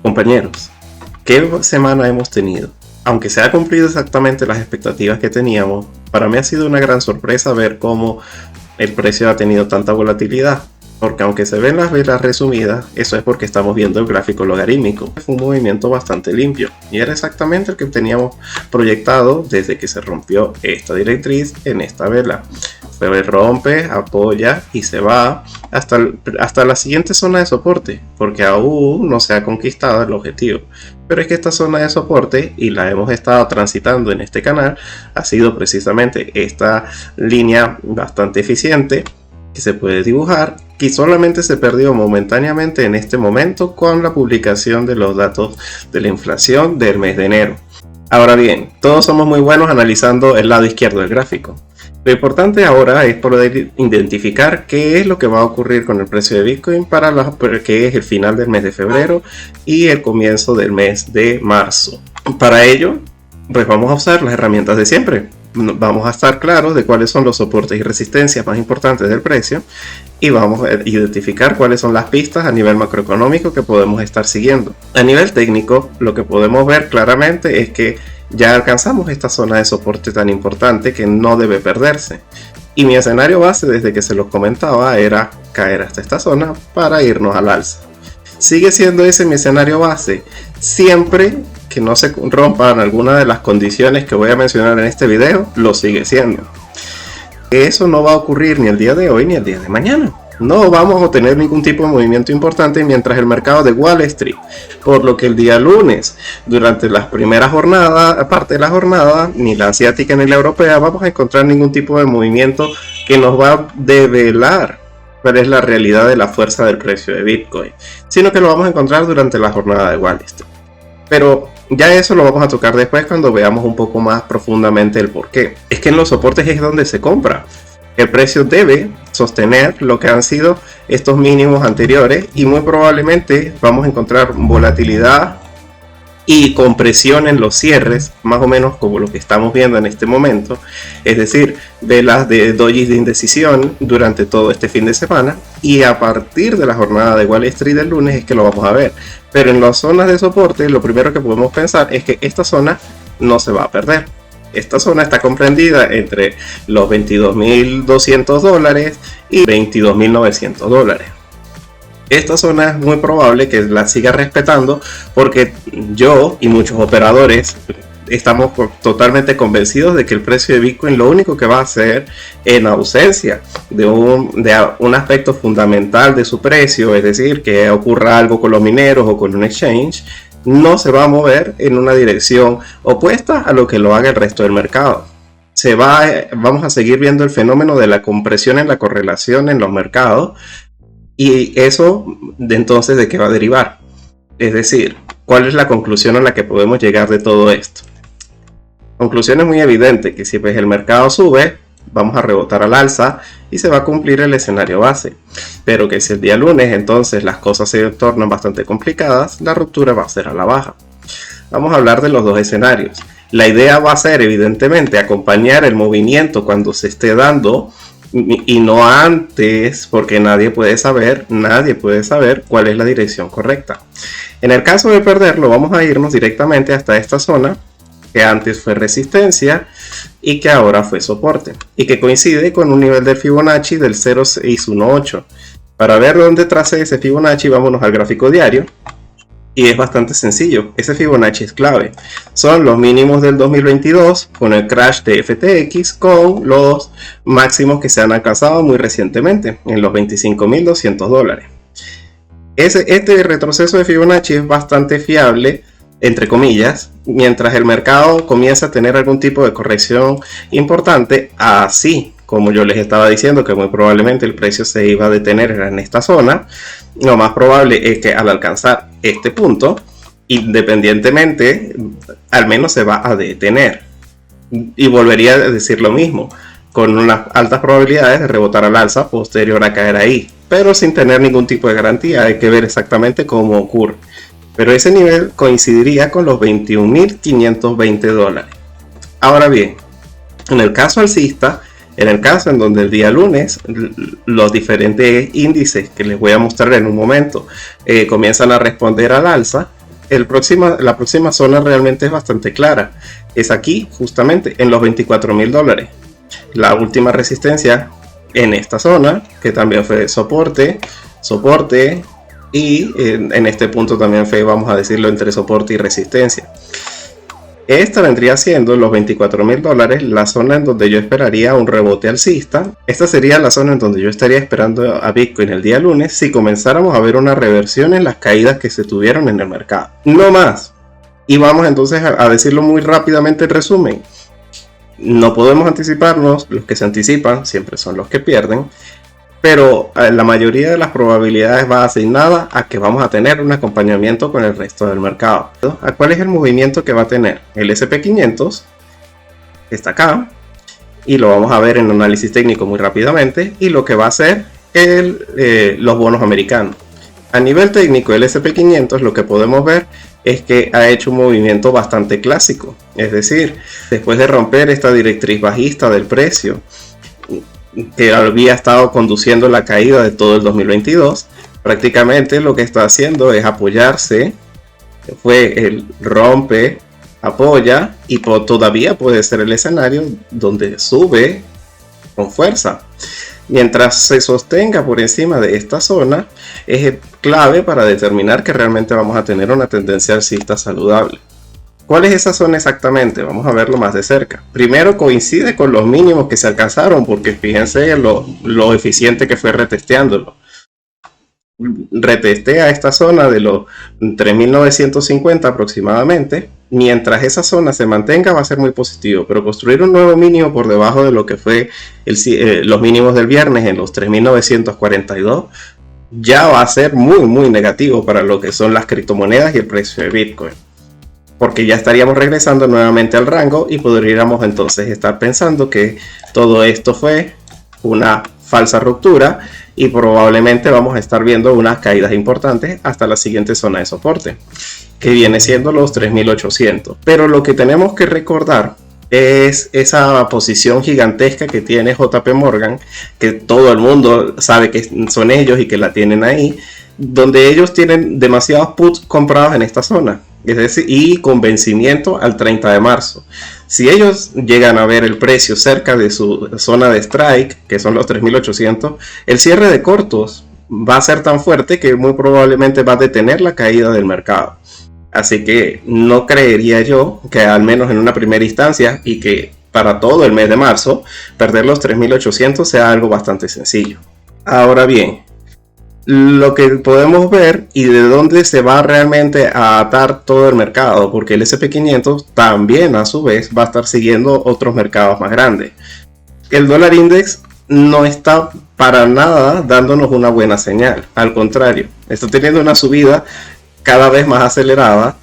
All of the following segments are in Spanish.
Compañeros, ¿qué semana hemos tenido? Aunque se ha cumplido exactamente las expectativas que teníamos, para mí ha sido una gran sorpresa ver cómo el precio ha tenido tanta volatilidad. Porque aunque se ven las velas resumidas, eso es porque estamos viendo el gráfico logarítmico. Fue un movimiento bastante limpio y era exactamente el que teníamos proyectado desde que se rompió esta directriz en esta vela. Se rompe, apoya y se va hasta la siguiente zona de soporte, porque aún no se ha conquistado el objetivo. Pero es que esta zona de soporte, y la hemos estado transitando en este canal, ha sido precisamente esta línea bastante eficiente que se puede dibujar, que solamente se perdió momentáneamente en este momento con la publicación de los datos de la inflación del mes de enero. Ahora bien, todos somos muy buenos analizando el lado izquierdo del gráfico. Lo importante ahora es poder identificar qué es lo que va a ocurrir con el precio de Bitcoin para que es el final del mes de febrero y el comienzo del mes de marzo. Para ello, pues vamos a usar las herramientas de siempre. Vamos a estar claros de cuáles son los soportes y resistencias más importantes del precio y vamos a identificar cuáles son las pistas a nivel macroeconómico que podemos estar siguiendo. A nivel técnico, lo que podemos ver claramente es que ya alcanzamos esta zona de soporte tan importante que no debe perderse. Y mi escenario base, desde que se los comentaba, era caer hasta esta zona para irnos al alza. Sigue siendo ese mi escenario base, siempre que no se rompan alguna de las condiciones que voy a mencionar en este video, lo sigue siendo. Eso no va a ocurrir ni el día de hoy ni el día de mañana. No vamos a tener ningún tipo de movimiento importante mientras el mercado de Wall Street, por lo que el día lunes, durante las primeras jornadas, aparte de la jornada, ni la asiática ni la europea, vamos a encontrar ningún tipo de movimiento que nos va a develar cuál es la realidad de la fuerza del precio de Bitcoin, sino que lo vamos a encontrar durante la jornada de Wall Street. Pero ya eso lo vamos a tocar después cuando veamos un poco más profundamente el porqué. Es que en los soportes es donde se compra. El precio debe sostener lo que han sido estos mínimos anteriores y muy probablemente vamos a encontrar volatilidad y compresión en los cierres, más o menos como lo que estamos viendo en este momento, es decir, velas de dojis de indecisión durante todo este fin de semana, y a partir de la jornada de Wall Street del lunes es que lo vamos a ver. Pero en las zonas de soporte, lo primero que podemos pensar es que esta zona no se va a perder. Esta zona está comprendida entre los $22.200 y $22.900. Esta zona es muy probable que la siga respetando porque yo y muchos operadores estamos totalmente convencidos de que el precio de Bitcoin lo único que va a hacer en ausencia de un aspecto fundamental de su precio, es decir, que ocurra algo con los mineros o con un exchange, no se va a mover en una dirección opuesta a lo que lo haga el resto del mercado. Vamos a seguir viendo el fenómeno de la compresión en la correlación en los mercados. Y eso, entonces, ¿de qué va a derivar? Es decir, ¿cuál es la conclusión a la que podemos llegar de todo esto? Conclusión es muy evidente, que si pues, el mercado sube, vamos a rebotar al alza y se va a cumplir el escenario base. Pero que si el día lunes, entonces, las cosas se tornan bastante complicadas, la ruptura va a ser a la baja. Vamos a hablar de los dos escenarios. La idea va a ser, evidentemente, acompañar el movimiento cuando se esté dando y no antes, porque nadie puede saber cuál es la dirección correcta. En el caso de perderlo, vamos a irnos directamente hasta esta zona que antes fue resistencia y que ahora fue soporte y que coincide con un nivel de Fibonacci del 0,618. Para ver dónde trace ese Fibonacci, vámonos al gráfico diario. Y es bastante sencillo, ese Fibonacci es clave. Son los mínimos del 2022 con el crash de FTX con los máximos que se han alcanzado muy recientemente en los $25.200. Este retroceso de Fibonacci es bastante fiable, entre comillas, mientras el mercado comienza a tener algún tipo de corrección importante, así como yo les estaba diciendo que muy probablemente el precio se iba a detener en esta zona. Lo más probable es que al alcanzar este punto, independientemente, al menos se va a detener. Y volvería a decir lo mismo, con unas altas probabilidades de rebotar al alza posterior a caer ahí, pero sin tener ningún tipo de garantía. Hay que ver exactamente cómo ocurre. Pero ese nivel coincidiría con los $21.520. Ahora bien, en el caso alcista, en el caso en donde el día lunes los diferentes índices que les voy a mostrar en un momento comienzan a responder al alza, la próxima zona realmente es bastante clara. Es aquí, justamente, en los $24.000. La última resistencia en esta zona, que también fue soporte, y en este punto también fue, vamos a decirlo, entre soporte y resistencia. Esta vendría siendo los $24.000, la zona en donde yo esperaría un rebote alcista. Esta sería la zona en donde yo estaría esperando a Bitcoin el día lunes si comenzáramos a ver una reversión en las caídas que se tuvieron en el mercado. No más. Y vamos entonces a decirlo muy rápidamente en resumen. No podemos anticiparnos, los que se anticipan siempre son los que pierden. Pero la mayoría de las probabilidades va asignada a que vamos a tener un acompañamiento con el resto del mercado. ¿A cuál es el movimiento que va a tener? El S&P500 está acá y lo vamos a ver en análisis técnico muy rápidamente, y lo que va a hacer los bonos americanos. A nivel técnico, el S&P500 lo que podemos ver es que ha hecho un movimiento bastante clásico, es decir, después de romper esta directriz bajista del precio que había estado conduciendo la caída de todo el 2022, prácticamente lo que está haciendo es apoyarse, fue el rompe, apoya, y todavía puede ser el escenario donde sube con fuerza. Mientras se sostenga por encima de esta zona, es clave para determinar que realmente vamos a tener una tendencia alcista saludable. ¿Cuál es esa zona exactamente? Vamos a verlo más de cerca. Primero, coincide con los mínimos que se alcanzaron, porque fíjense lo eficiente que fue retesteándolo. Retestea esta zona de los 3.950 aproximadamente. Mientras esa zona se mantenga va a ser muy positivo, pero construir un nuevo mínimo por debajo de lo que fue los mínimos del viernes en los 3.942 ya va a ser muy negativo para lo que son las criptomonedas y el precio de Bitcoin, porque ya estaríamos regresando nuevamente al rango y podríamos entonces estar pensando que todo esto fue una falsa ruptura y probablemente vamos a estar viendo unas caídas importantes hasta la siguiente zona de soporte, que viene siendo los 3.800. Pero lo que tenemos que recordar es esa posición gigantesca que tiene JP Morgan, que todo el mundo sabe que son ellos y que la tienen ahí, donde ellos tienen demasiados puts comprados en esta zona. Es decir, y con vencimiento al 30 de marzo. Si ellos llegan a ver el precio cerca de su zona de strike, que son los 3.800, el cierre de cortos va a ser tan fuerte que muy probablemente va a detener la caída del mercado. Así que no creería yo que al menos en una primera instancia y que para todo el mes de marzo, perder los 3.800 sea algo bastante sencillo. Ahora bien, lo que podemos ver y de dónde se va realmente a atar todo el mercado, porque el S&P500 también a su vez va a estar siguiendo otros mercados más grandes. El dólar index no está para nada dándonos una buena señal, al contrario, está teniendo una subida cada vez más acelerada,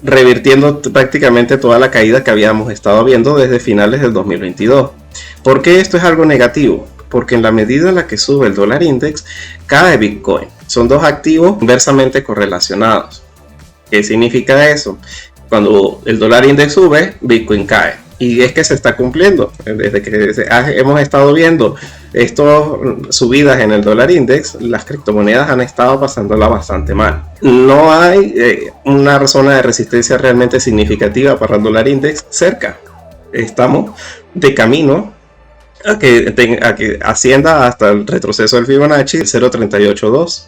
revirtiendo prácticamente toda la caída que habíamos estado viendo desde finales del 2022. ¿Por qué esto es algo negativo? Porque en la medida en la que sube el dólar index, cae Bitcoin. Son dos activos inversamente correlacionados. ¿Qué significa eso? Cuando el dólar index sube, Bitcoin cae. Y es que se está cumpliendo. Desde que hemos estado viendo estas subidas en el dólar index, las criptomonedas han estado pasándola bastante mal. No hay una zona de resistencia realmente significativa para el dólar index cerca. Estamos de camino a que ascienda hasta el retroceso del Fibonacci 0.382.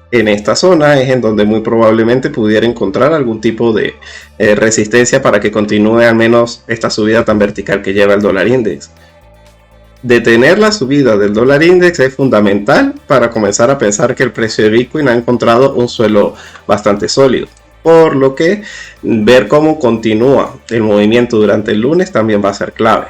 En esta zona es en donde muy probablemente pudiera encontrar algún tipo de resistencia para que continúe al menos esta subida tan vertical que lleva el dólar index. Detener la subida del dólar index es fundamental para comenzar a pensar que el precio de Bitcoin ha encontrado un suelo bastante sólido. Por lo que ver cómo continúa el movimiento durante el lunes también va a ser clave.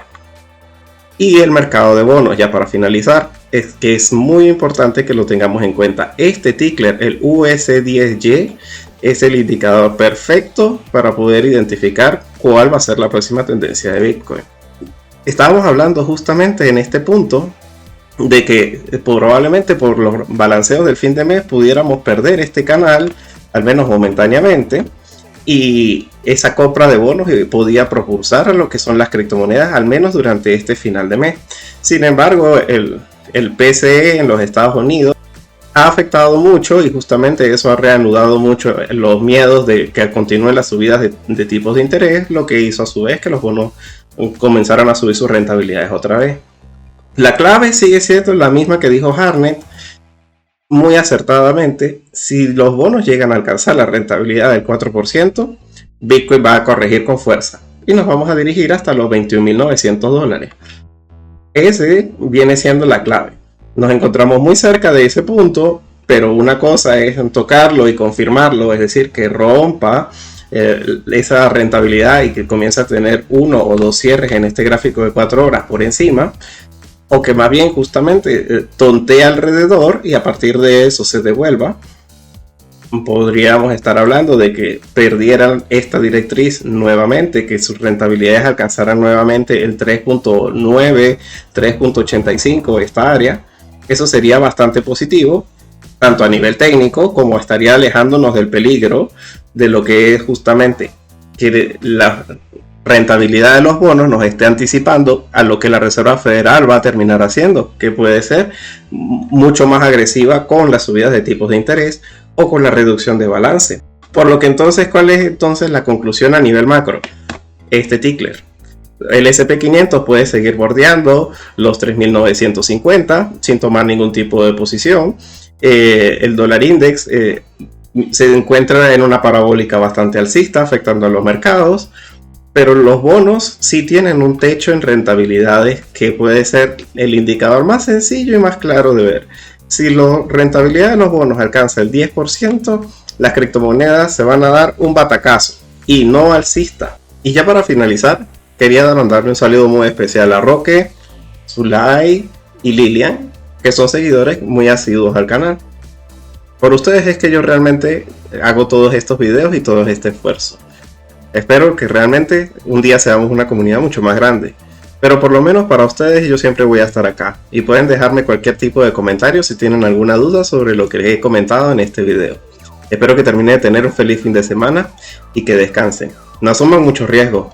Y el mercado de bonos, ya para finalizar, es que es muy importante que lo tengamos en cuenta. Este ticker, el US10Y, es el indicador perfecto para poder identificar cuál va a ser la próxima tendencia de Bitcoin. Estábamos hablando justamente en este punto de que probablemente por los balanceos del fin de mes pudiéramos perder este canal, al menos momentáneamente, y esa compra de bonos podía propulsar a lo que son las criptomonedas, al menos durante este final de mes. Sin embargo, el PCE en los Estados Unidos ha afectado mucho y justamente eso ha reanudado mucho los miedos de que continúen las subidas de tipos de interés, lo que hizo a su vez que los bonos comenzaran a subir sus rentabilidades otra vez. La clave sigue siendo la misma que dijo Hartnett muy acertadamente. Si los bonos llegan a alcanzar la rentabilidad del 4%, Bitcoin va a corregir con fuerza y nos vamos a dirigir hasta los $21.900. Ese viene siendo la clave. Nos encontramos muy cerca de ese punto, pero una cosa es tocarlo y confirmarlo, es decir, que rompa esa rentabilidad y que comience a tener uno o dos cierres en este gráfico de 4 horas por encima, o que más bien justamente tontee alrededor y a partir de eso se devuelva. Podríamos estar hablando de que perdieran esta directriz nuevamente, que sus rentabilidades alcanzaran nuevamente el 3.9, 3.85, esta área. Eso sería bastante positivo, tanto a nivel técnico como estaría alejándonos del peligro de lo que es justamente que la rentabilidad de los bonos nos esté anticipando a lo que la Reserva Federal va a terminar haciendo, que puede ser mucho más agresiva con las subidas de tipos de interés o con la reducción de balance. Por lo que entonces, ¿cuál es entonces la conclusión a nivel macro? Este tickler, el SP500 puede seguir bordeando los 3.950 sin tomar ningún tipo de posición. El dólar index se encuentra en una parabólica bastante alcista, afectando a los mercados, pero los bonos sí tienen un techo en rentabilidades que puede ser el indicador más sencillo y más claro de ver. Si la rentabilidad de los bonos alcanza el 10%, las criptomonedas se van a dar un batacazo y no alcista. Y ya para finalizar, quería mandarle un saludo muy especial a Roque, Zulay y Lilian, que son seguidores muy asiduos al canal. Por ustedes es que yo realmente hago todos estos videos y todo este esfuerzo. Espero que realmente un día seamos una comunidad mucho más grande. Pero por lo menos para ustedes yo siempre voy a estar acá. Y pueden dejarme cualquier tipo de comentario si tienen alguna duda sobre lo que he comentado en este video. Espero que termine de tener un feliz fin de semana y que descansen. No asuman mucho riesgo.